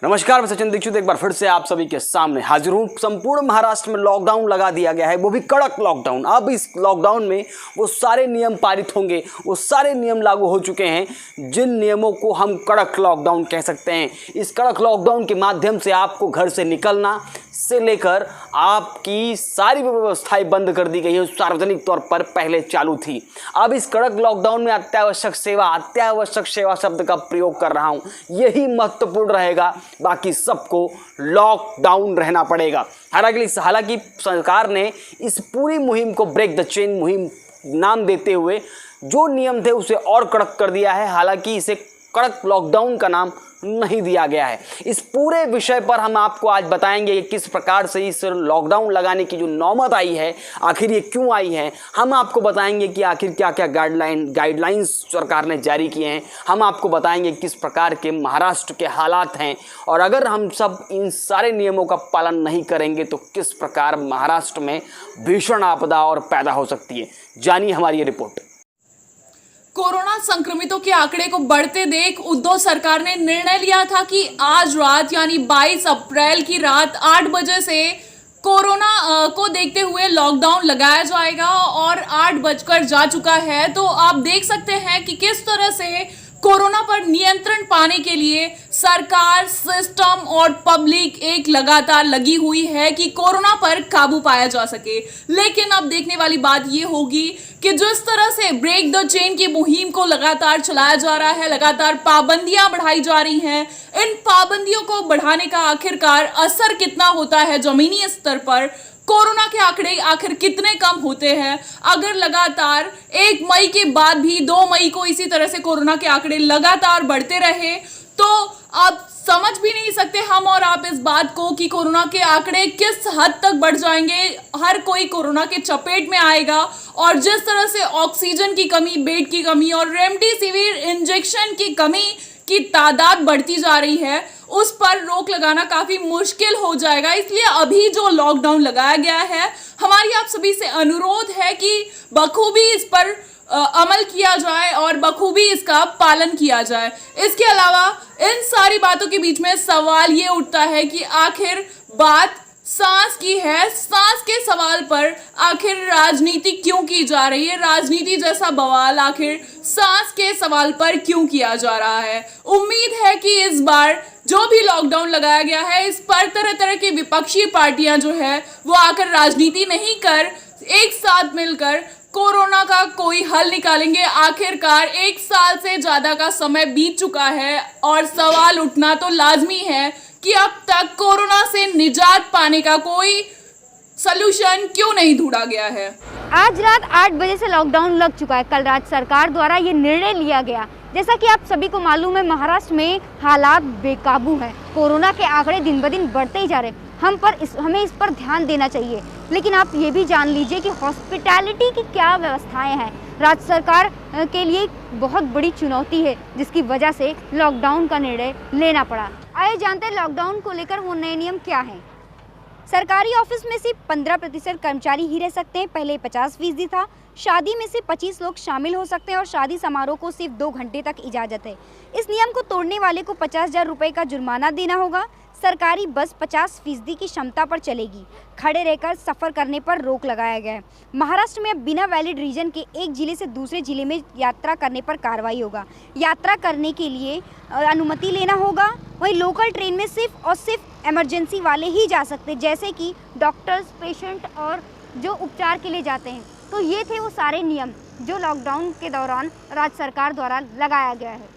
नमस्कार, मैं सचिन दीक्षित एक बार फिर से आप सभी के सामने हाजिर हूँ। संपूर्ण महाराष्ट्र में लॉकडाउन लगा दिया गया है, वो भी कड़क लॉकडाउन। अब इस लॉकडाउन में वो सारे नियम पारित होंगे, वो सारे नियम लागू हो चुके हैं जिन नियमों को हम कड़क लॉकडाउन कह सकते हैं। इस कड़क लॉकडाउन के माध्यम से आपको घर से निकलना से लेकर आपकी सारी व्यवस्थाएं बंद कर दी गई है। सार्वजनिक तौर पर पहले चालू थी। अब इस कड़क लॉकडाउन में अत्यावश्यक सेवा शब्द का प्रयोग कर रहा हूं, यही महत्वपूर्ण रहेगा। बाकी सबको लॉकडाउन रहना पड़ेगा। हालांकि सरकार ने इस पूरी मुहिम को ब्रेक द चेन मुहिम नाम देते हुए जो नियम थे उसे और कड़क कर दिया है। हालांकि इसे कड़क लॉकडाउन का नाम नहीं दिया गया है। इस पूरे विषय पर हम आपको आज बताएंगे कि किस प्रकार से इस लॉकडाउन लगाने की जो नौबत आई है, आखिर ये क्यों आई है। हम आपको बताएंगे कि आखिर क्या क्या गाइडलाइंस सरकार ने जारी किए हैं। हम आपको बताएंगे किस प्रकार के महाराष्ट्र के हालात हैं, और अगर हम सब इन सारे नियमों का पालन नहीं करेंगे तो किस प्रकार महाराष्ट्र में भीषण आपदा और पैदा हो सकती है। जानिए हमारी ये रिपोर्ट। कोरोना संक्रमितों के आंकड़े को बढ़ते देख उद्धव सरकार ने निर्णय लिया था कि आज रात यानी 22 अप्रैल की रात 8 बजे से कोरोना को देखते हुए लॉकडाउन लगाया जाएगा, और 8 बजकर जा चुका है। तो आप देख सकते हैं कि किस तरह से कोरोना पर नियंत्रण पाने के लिए सरकार, सिस्टम और पब्लिक एक लगातार लगी हुई है कि कोरोना पर काबू पाया जा सके। लेकिन अब देखने वाली बात ये होगी कि जिस तरह से ब्रेक द चेन की मुहिम को लगातार चलाया जा रहा है, लगातार पाबंदियां बढ़ाई जा रही हैं, इन पाबंदियों को बढ़ाने का आखिरकार असर कितना होता है जमीनी स्तर पर, कोरोना के आंकड़े आखिर कितने कम होते हैं। अगर लगातार 1 मई के बाद भी 2 मई को इसी तरह से कोरोना के आंकड़े लगातार बढ़ते रहे तो अब समझ भी नहीं सकते हम और आप इस बात को कि कोरोना के आंकड़े किस हद तक बढ़ जाएंगे। हर कोई कोरोना के चपेट में आएगा, और जिस तरह से ऑक्सीजन की कमी, बेड की कमी और रेमडेसिविर इंजेक्शन की कमी की तादाद बढ़ती जा रही है, उस पर रोक लगाना काफी मुश्किल हो जाएगा। इसलिए अभी जो लॉकडाउन लगाया गया है, हमारी आप सभी से अनुरोध है कि बखूबी इस पर अमल किया जाए और बखूबी इसका पालन किया जाए। इसके अलावा इन सारी बातों के बीच में सवाल ये उठता है कि आखिर बात सांस की है। सांस के सवाल पर आखिर राजनीति क्यों की जा रही है, राजनीति जैसा बवाल आखिर सांस के सवाल पर क्यों किया जा रहा है। उम्मीद है कि इस बार जो भी लॉकडाउन लगाया गया है, इस पर तरह तरह की विपक्षी पार्टियां जो है वो आकर राजनीति नहीं कर एक साथ मिलकर कोरोना का कोई हल निकालेंगे। आखिरकार 1 साल से ज्यादा का समय बीत चुका है और सवाल उठना तो लाजमी है कि अब तक कोरोना से निजात पाने का कोई सलूशन क्यों नहीं ढूंढा गया है। आज रात 8 बजे से लॉकडाउन लग चुका है। कल रात सरकार द्वारा ये निर्णय लिया गया। जैसा कि आप सभी को मालूम है, महाराष्ट्र में हालात बेकाबू हैं। कोरोना के आंकड़े दिन ब दिन बढ़ते ही जा रहे हैं। हमें इस पर ध्यान देना चाहिए। लेकिन आप ये भी जान लीजिए कि हॉस्पिटैलिटी की क्या व्यवस्थाएं हैं। राज्य सरकार के लिए बहुत बड़ी चुनौती है, जिसकी वजह से लॉकडाउन का निर्णय लेना पड़ा। आइए जानते हैं लॉकडाउन को लेकर वो नए नियम क्या हैं। सरकारी ऑफिस में सिर्फ 15% कर्मचारी ही रह सकते हैं, पहले 50% था। शादी में से 25 लोग शामिल हो सकते हैं और शादी समारोह को सिर्फ 2 घंटे तक इजाज़त है। इस नियम को तोड़ने वाले को 50,000 रुपये का जुर्माना देना होगा। सरकारी बस 50% की क्षमता पर चलेगी। खड़े रहकर सफ़र करने पर रोक लगाया गया है। महाराष्ट्र में अब बिना वैलिड रीजन के एक जिले से दूसरे जिले में यात्रा करने पर कार्रवाई होगा। यात्रा करने के लिए अनुमति लेना होगा। वहीं लोकल ट्रेन में सिर्फ और सिर्फ इमरजेंसी वाले ही जा सकते हैं, जैसे कि डॉक्टर्स, पेशेंट और जो उपचार के लिए जाते हैं। तो ये थे वो सारे नियम जो लॉकडाउन के दौरान राज्य सरकार द्वारा लगाया गया है।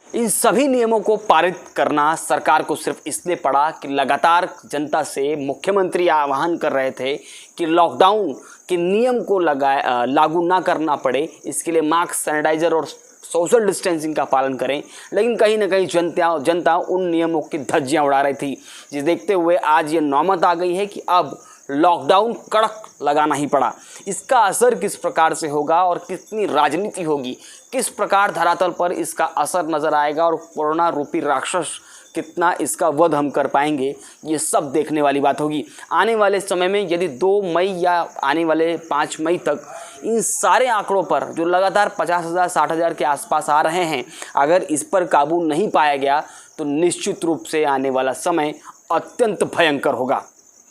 इन सभी नियमों को पारित करना सरकार को सिर्फ इसलिए पड़ा कि लगातार जनता से मुख्यमंत्री आह्वान कर रहे थे कि लॉकडाउन के नियम को लागू ना करना पड़े। इसके लिए मास्क, सैनिटाइजर और सोशल डिस्टेंसिंग का पालन करें। लेकिन कहीं ना कहीं जनता उन नियमों की धज्जियां उड़ा रही थी, जिसे देखते हुए आज ये नौबत आ गई है कि अब लॉकडाउन कड़क लगाना ही पड़ा। इसका असर किस प्रकार से होगा और कितनी राजनीति होगी, किस प्रकार धरातल पर इसका असर नज़र आएगा और कोरोना रूपी राक्षस कितना इसका वध हम कर पाएंगे, ये सब देखने वाली बात होगी। आने वाले समय में यदि 2 मई या आने वाले 5 मई तक इन सारे आंकड़ों पर जो लगातार 50,000 60,000 के आसपास आ रहे हैं, अगर इस पर काबू नहीं पाया गया तो निश्चित रूप से आने वाला समय अत्यंत भयंकर होगा।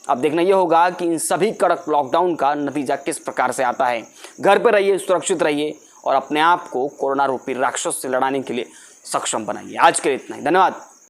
अब देखना यह होगा कि इन सभी कड़क लॉकडाउन का नतीजा किस प्रकार से आता है। घर पर रहिए, सुरक्षित रहिए और अपने आप को कोरोना रूपी राक्षस से लड़ाने के लिए सक्षम बनाइए। आज के लिए इतना ही, धन्यवाद।